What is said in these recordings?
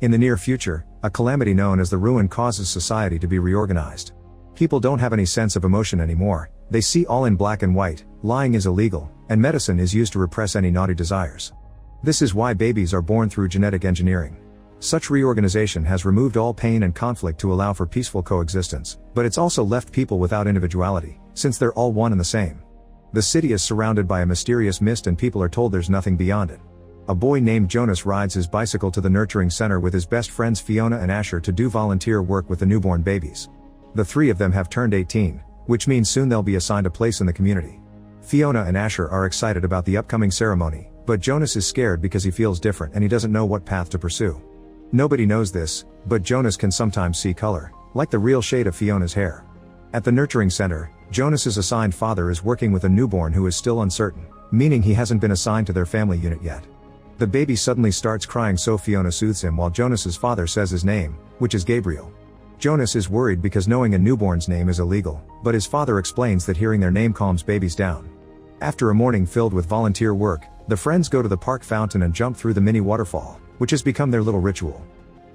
In the near future, a calamity known as the ruin causes society to be reorganized. People don't have any sense of emotion anymore, they see all in black and white, lying is illegal, and medicine is used to repress any naughty desires. This is why babies are born through genetic engineering. Such reorganization has removed all pain and conflict to allow for peaceful coexistence, but it's also left people without individuality, since they're all one and the same. The city is surrounded by a mysterious mist and people are told there's nothing beyond it. A boy named Jonas rides his bicycle to the nurturing center with his best friends Fiona and Asher to do volunteer work with the newborn babies. The three of them have turned 18, which means soon they'll be assigned a place in the community. Fiona and Asher are excited about the upcoming ceremony, but Jonas is scared because he feels different and he doesn't know what path to pursue. Nobody knows this, but Jonas can sometimes see color, like the real shade of Fiona's hair. At the nurturing center, Jonas's assigned father is working with a newborn who is still uncertain, meaning he hasn't been assigned to their family unit yet. The baby suddenly starts crying, so Fiona soothes him while Jonas's father says his name, which is Gabriel. Jonas is worried because knowing a newborn's name is illegal, but his father explains that hearing their name calms babies down. After a morning filled with volunteer work, the friends go to the park fountain and jump through the mini waterfall, which has become their little ritual.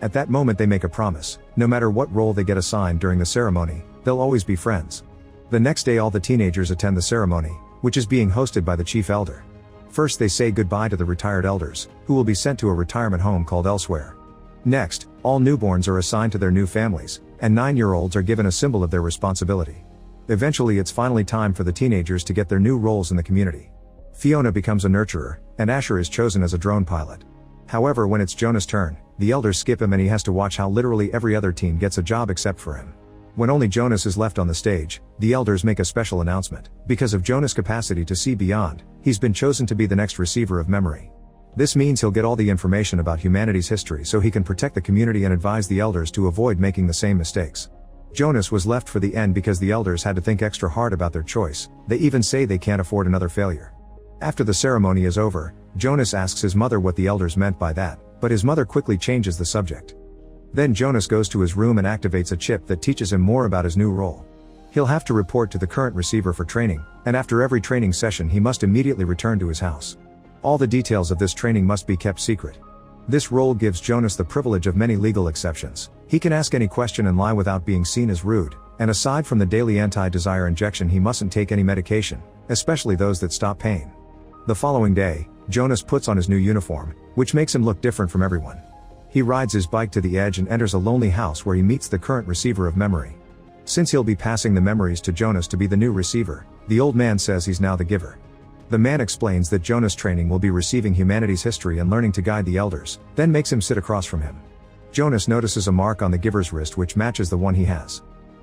At that moment they make a promise: no matter what role they get assigned during the ceremony, they'll always be friends. The next day all the teenagers attend the ceremony, which is being hosted by the chief elder. First they say goodbye to the retired elders, who will be sent to a retirement home called elsewhere. Next, all newborns are assigned to their new families, and 9-year-olds are given a symbol of their responsibility. Eventually it's finally time for the teenagers to get their new roles in the community. Fiona becomes a nurturer, and Asher is chosen as a drone pilot. However, when it's Jonas' turn, the elders skip him and he has to watch how literally every other teen gets a job except for him. When only Jonas is left on the stage, the elders make a special announcement. Because of Jonas' capacity to see beyond, he's been chosen to be the next receiver of memory. This means he'll get all the information about humanity's history so he can protect the community and advise the elders to avoid making the same mistakes. Jonas was left for the end because the elders had to think extra hard about their choice. They even say they can't afford another failure. After the ceremony is over, Jonas asks his mother what the elders meant by that, but his mother quickly changes the subject. Then Jonas goes to his room and activates a chip that teaches him more about his new role. He'll have to report to the current receiver for training, and after every training session he must immediately return to his house. All the details of this training must be kept secret. This role gives Jonas the privilege of many legal exceptions. He can ask any question and lie without being seen as rude, and aside from the daily anti-desire injection he mustn't take any medication, especially those that stop pain. The following day, Jonas puts on his new uniform, which makes him look different from everyone. He rides his bike to the edge and enters a lonely house where he meets the current receiver of memory. Since he'll be passing the memories to Jonas to be the new receiver, the old man says he's now the giver. The man explains that Jonas' training will be receiving humanity's history and learning to guide the elders, then makes him sit across from him. Jonas notices a mark on the giver's wrist which matches the one he has.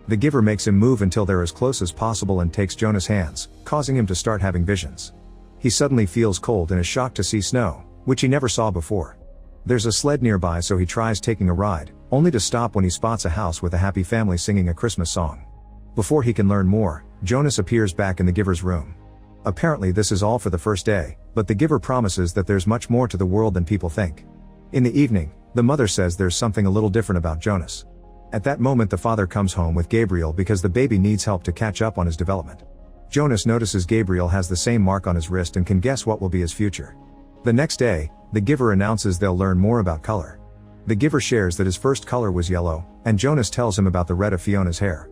The giver makes him move until they're as close as possible and takes Jonas' hands, causing him to start having visions. He suddenly feels cold and is shocked to see snow, which he never saw before. There's a sled nearby so he tries taking a ride, only to stop when he spots a house with a happy family singing a Christmas song. Before he can learn more, Jonas appears back in the giver's room. Apparently this is all for the first day, but the giver promises that there's much more to the world than people think. In the evening, the mother says there's something a little different about Jonas. At that moment the father comes home with Gabriel because the baby needs help to catch up on his development. Jonas notices Gabriel has the same mark on his wrist and can guess what will be his future. The next day, the giver announces they'll learn more about color. The giver shares that his first color was yellow, and Jonas tells him about the red of Fiona's hair.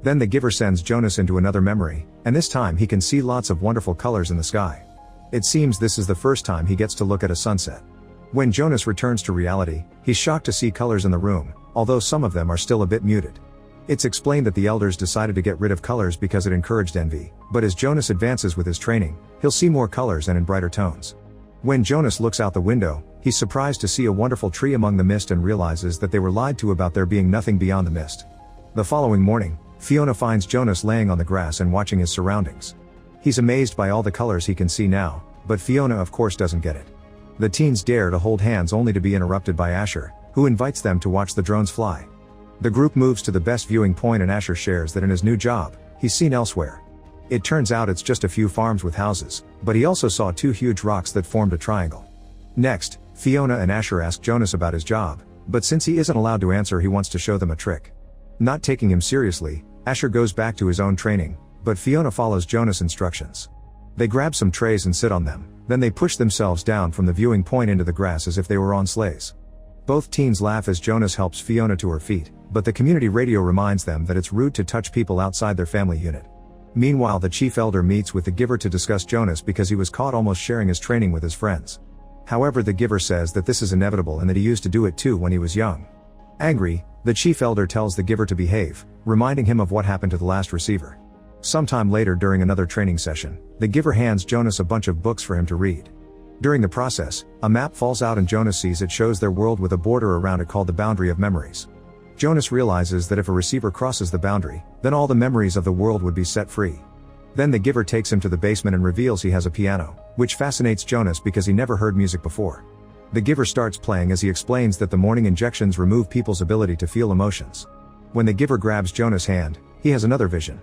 Then the giver sends Jonas into another memory, and this time he can see lots of wonderful colors in the sky. It seems this is the first time he gets to look at a sunset. When Jonas returns to reality, he's shocked to see colors in the room, although some of them are still a bit muted. It's explained that the elders decided to get rid of colors because it encouraged envy, but as Jonas advances with his training, he'll see more colors and in brighter tones. When Jonas looks out the window, he's surprised to see a wonderful tree among the mist and realizes that they were lied to about there being nothing beyond the mist. The following morning, Fiona finds Jonas laying on the grass and watching his surroundings. He's amazed by all the colors he can see now, but Fiona of course doesn't get it. The teens dare to hold hands only to be interrupted by Asher, who invites them to watch the drones fly. The group moves to the best viewing point and Asher shares that in his new job, he's seen elsewhere. It turns out it's just a few farms with houses, but he also saw 2 huge rocks that formed a triangle. Next, Fiona and Asher ask Jonas about his job, but since he isn't allowed to answer he wants to show them a trick. Not taking him seriously, Asher goes back to his own training, but Fiona follows Jonas' instructions. They grab some trays and sit on them, then they push themselves down from the viewing point into the grass as if they were on sleighs. Both teens laugh as Jonas helps Fiona to her feet, but the community radio reminds them that it's rude to touch people outside their family unit. Meanwhile, the chief elder meets with the giver to discuss Jonas because he was caught almost sharing his training with his friends. However, the giver says that this is inevitable and that he used to do it too when he was young. Angry, the chief elder tells the giver to behave, reminding him of what happened to the last receiver. Sometime later during another training session, the giver hands Jonas a bunch of books for him to read. During the process, a map falls out and Jonas sees it shows their world with a border around it called the boundary of memories. Jonas realizes that if a receiver crosses the boundary, then all the memories of the world would be set free. Then the giver takes him to the basement and reveals he has a piano, which fascinates Jonas because he never heard music before. The giver starts playing as he explains that the morning injections remove people's ability to feel emotions. When the giver grabs Jonas' hand, he has another vision.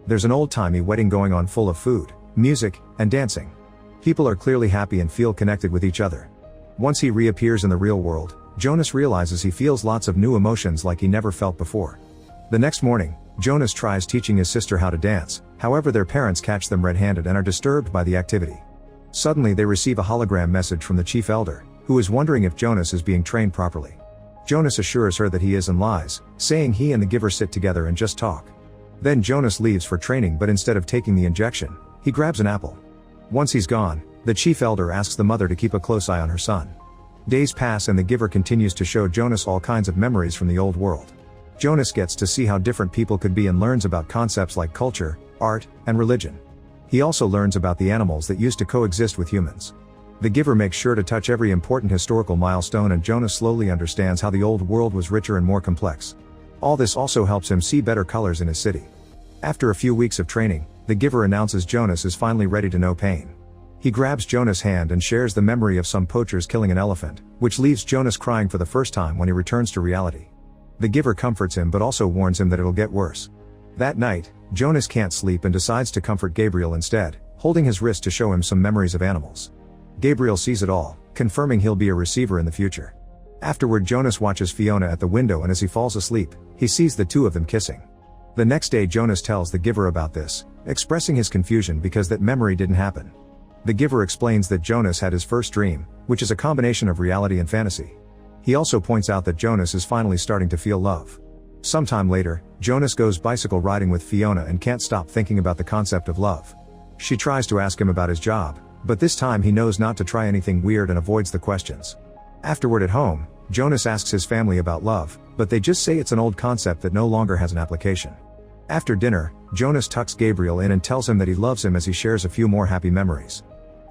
There's an old-timey wedding going on full of food, music, and dancing. People are clearly happy and feel connected with each other. Once he reappears in the real world, Jonas realizes he feels lots of new emotions like he never felt before. The next morning, Jonas tries teaching his sister how to dance, however their parents catch them red-handed and are disturbed by the activity. Suddenly they receive a hologram message from the chief elder, who is wondering if Jonas is being trained properly. Jonas assures her that he is and lies, saying he and the giver sit together and just talk. Then Jonas leaves for training, but instead of taking the injection, he grabs an apple. Once he's gone, the chief elder asks the mother to keep a close eye on her son. Days pass and the giver continues to show Jonas all kinds of memories from the old world. Jonas gets to see how different people could be and learns about concepts like culture, art, and religion. He also learns about the animals that used to coexist with humans. The giver makes sure to touch every important historical milestone and Jonas slowly understands how the old world was richer and more complex. All this also helps him see better colors in his city. After a few weeks of training, the giver announces Jonas is finally ready to know pain. He grabs Jonas' hand and shares the memory of some poachers killing an elephant, which leaves Jonas crying for the first time when he returns to reality. The giver comforts him but also warns him that it'll get worse. That night, Jonas can't sleep and decides to comfort Gabriel instead, holding his wrist to show him some memories of animals. Gabriel sees it all, confirming he'll be a receiver in the future. Afterward, Jonas watches Fiona at the window and as he falls asleep, he sees the two of them kissing. The next day Jonas tells the giver about this, expressing his confusion because that memory didn't happen. The giver explains that Jonas had his first dream, which is a combination of reality and fantasy. He also points out that Jonas is finally starting to feel love. Sometime later, Jonas goes bicycle riding with Fiona and can't stop thinking about the concept of love. She tries to ask him about his job, but this time he knows not to try anything weird and avoids the questions. Afterward at home, Jonas asks his family about love, but they just say it's an old concept that no longer has an application. After dinner, Jonas tucks Gabriel in and tells him that he loves him as he shares a few more happy memories.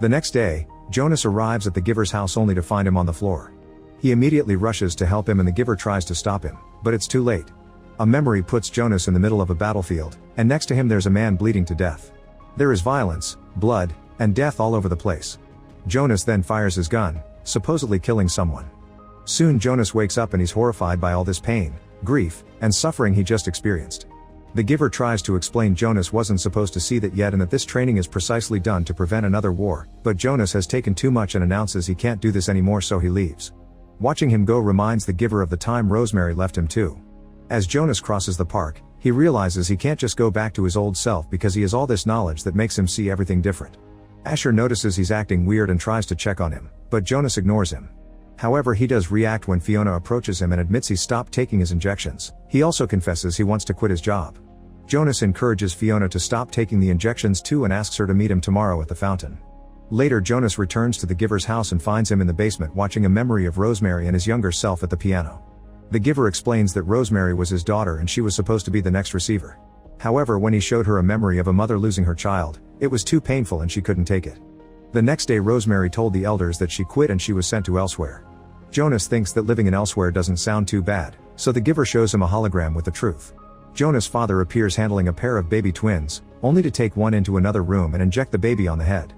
The next day, Jonas arrives at the giver's house only to find him on the floor. He immediately rushes to help him and the giver tries to stop him, but it's too late. A memory puts Jonas in the middle of a battlefield, and next to him there's a man bleeding to death. There is violence, blood, and death all over the place. Jonas then fires his gun, supposedly killing someone. Soon Jonas wakes up and he's horrified by all this pain, grief, and suffering he just experienced. The giver tries to explain Jonas wasn't supposed to see that yet and that this training is precisely done to prevent another war, but Jonas has taken too much and announces he can't do this anymore, so he leaves. Watching him go reminds the giver of the time Rosemary left him too. As Jonas crosses the park, he realizes he can't just go back to his old self because he has all this knowledge that makes him see everything different. Asher notices he's acting weird and tries to check on him, but Jonas ignores him. However, he does react when Fiona approaches him and admits he stopped taking his injections. He also confesses he wants to quit his job. Jonas encourages Fiona to stop taking the injections too and asks her to meet him tomorrow at the fountain. Later, Jonas returns to the giver's house and finds him in the basement watching a memory of Rosemary and his younger self at the piano. The giver explains that Rosemary was his daughter and she was supposed to be the next receiver. However, when he showed her a memory of a mother losing her child, it was too painful and she couldn't take it. The next day, Rosemary told the elders that she quit and she was sent to elsewhere. Jonas thinks that living in elsewhere doesn't sound too bad, so the giver shows him a hologram with the truth. Jonas' father appears handling a pair of baby twins, only to take one into another room and inject the baby on the head.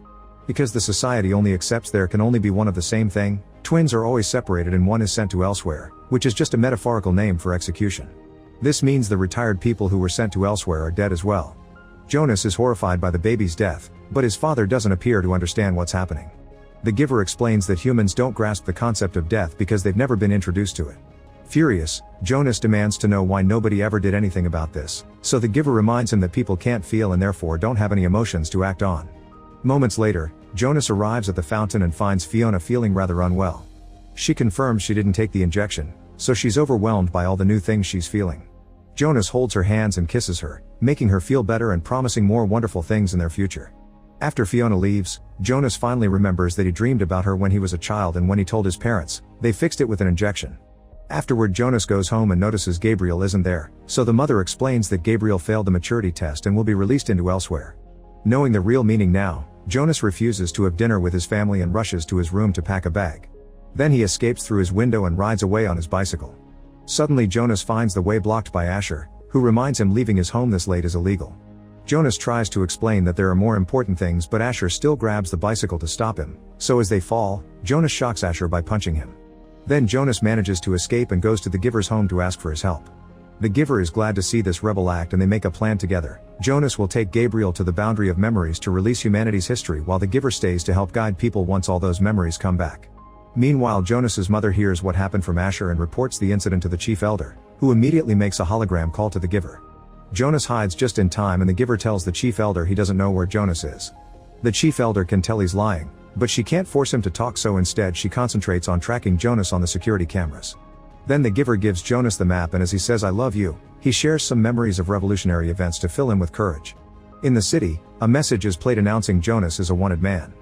Because the society only accepts there can only be one of the same thing, twins are always separated and one is sent to elsewhere, which is just a metaphorical name for execution. This means the retired people who were sent to elsewhere are dead as well. Jonas is horrified by the baby's death, but his father doesn't appear to understand what's happening. The giver explains that humans don't grasp the concept of death because they've never been introduced to it. Furious, Jonas demands to know why nobody ever did anything about this, so the giver reminds him that people can't feel and therefore don't have any emotions to act on. Moments later, Jonas arrives at the fountain and finds Fiona feeling rather unwell. She confirms she didn't take the injection, so she's overwhelmed by all the new things she's feeling. Jonas holds her hands and kisses her, making her feel better and promising more wonderful things in their future. After Fiona leaves, Jonas finally remembers that he dreamed about her when he was a child, and when he told his parents, they fixed it with an injection. Afterward, Jonas goes home and notices Gabriel isn't there, so the mother explains that Gabriel failed the maturity test and will be released into elsewhere. Knowing the real meaning now, Jonas refuses to have dinner with his family and rushes to his room to pack a bag. Then he escapes through his window and rides away on his bicycle. Suddenly Jonas finds the way blocked by Asher, who reminds him leaving his home this late is illegal. Jonas tries to explain that there are more important things, but Asher still grabs the bicycle to stop him, so as they fall, Jonas shocks Asher by punching him. Then Jonas manages to escape and goes to the giver's home to ask for his help. The giver is glad to see this rebel act and they make a plan together. Jonas will take Gabriel to the boundary of memories to release humanity's history, while the giver stays to help guide people once all those memories come back. Meanwhile, Jonas's mother hears what happened from Asher and reports the incident to the chief elder, who immediately makes a hologram call to the giver. Jonas hides just in time and the giver tells the chief elder he doesn't know where Jonas is. The chief elder can tell he's lying, but she can't force him to talk, so instead she concentrates on tracking Jonas on the security cameras. Then the giver gives Jonas the map, and as he says "I love you," he shares some memories of revolutionary events to fill him with courage. In the city, a message is played announcing Jonas is a wanted man.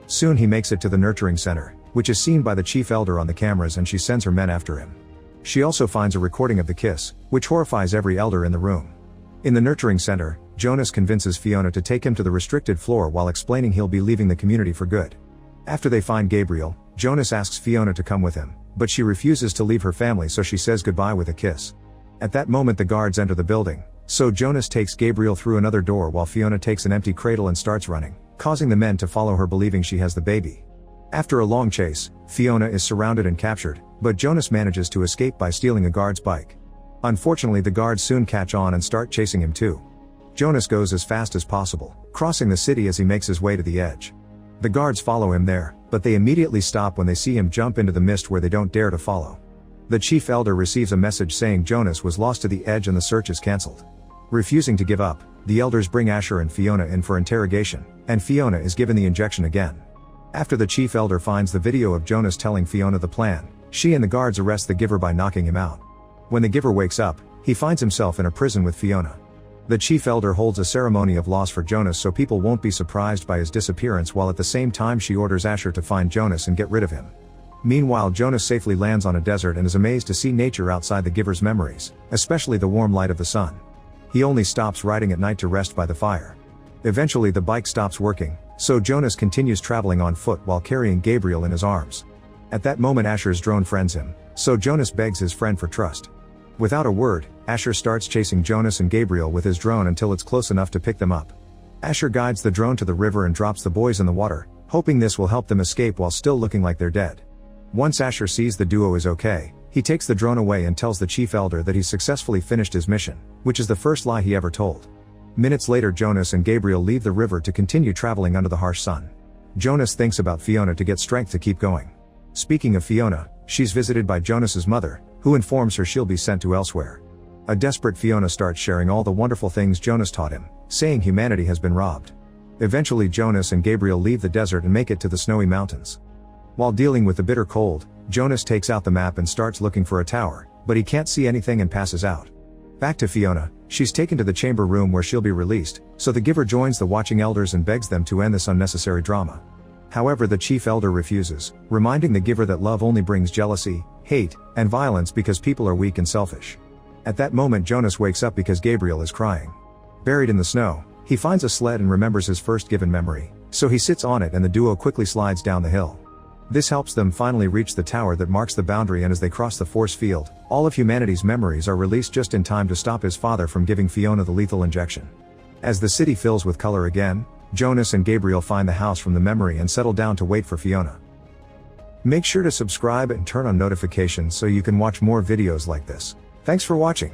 Soon he makes it to the nurturing center, which is seen by the chief elder on the cameras, and she sends her men after him. She also finds a recording of the kiss, which horrifies every elder in the room. In the nurturing center, Jonas convinces Fiona to take him to the restricted floor while explaining he'll be leaving the community for good. After they find Gabriel, Jonas asks Fiona to come with him, but she refuses to leave her family, so she says goodbye with a kiss. At that moment the guards enter the building, so Jonas takes Gabriel through another door while Fiona takes an empty cradle and starts running, causing the men to follow her believing she has the baby. After a long chase, Fiona is surrounded and captured, but Jonas manages to escape by stealing a guard's bike. Unfortunately, the guards soon catch on and start chasing him too. Jonas goes as fast as possible, crossing the city as he makes his way to the edge. The guards follow him there, but they immediately stop when they see him jump into the mist where they don't dare to follow. The chief elder receives a message saying Jonas was lost to the edge and the search is cancelled. Refusing to give up, the elders bring Asher and Fiona in for interrogation, and Fiona is given the injection again. After the chief elder finds the video of Jonas telling Fiona the plan, she and the guards arrest the giver by knocking him out. When the giver wakes up, he finds himself in a prison with Fiona. The chief elder holds a ceremony of loss for Jonas so people won't be surprised by his disappearance, while at the same time she orders Asher to find Jonas and get rid of him. Meanwhile, Jonas safely lands on a desert and is amazed to see nature outside the giver's memories, especially the warm light of the sun. He only stops riding at night to rest by the fire. Eventually the bike stops working, so Jonas continues traveling on foot while carrying Gabriel in his arms. At that moment Asher's drone friends him, so Jonas begs his friend for trust. Without a word, Asher starts chasing Jonas and Gabriel with his drone until it's close enough to pick them up. Asher guides the drone to the river and drops the boys in the water, hoping this will help them escape while still looking like they're dead. Once Asher sees the duo is okay, he takes the drone away and tells the chief elder that he's successfully finished his mission, which is the first lie he ever told. Minutes later, Jonas and Gabriel leave the river to continue traveling under the harsh sun. Jonas thinks about Fiona to get strength to keep going. Speaking of Fiona, she's visited by Jonas's mother, who informs her she'll be sent to elsewhere. A desperate Fiona starts sharing all the wonderful things Jonas taught him, saying humanity has been robbed. Eventually Jonas and Gabriel leave the desert and make it to the snowy mountains. While dealing with the bitter cold, Jonas takes out the map and starts looking for a tower, but he can't see anything and passes out. Back to Fiona, she's taken to the chamber room where she'll be released, so the giver joins the watching elders and begs them to end this unnecessary drama. However, the chief elder refuses, reminding the giver that love only brings jealousy, hate, and violence because people are weak and selfish. At that moment Jonas wakes up because Gabriel is crying. Buried in the snow, he finds a sled and remembers his first given memory, so he sits on it and the duo quickly slides down the hill. This helps them finally reach the tower that marks the boundary, and as they cross the force field, all of humanity's memories are released just in time to stop his father from giving Fiona the lethal injection. As the city fills with color again, Jonas and Gabriel find the house from the memory and settle down to wait for Fiona. Make sure to subscribe and turn on notifications so you can watch more videos like this. Thanks for watching.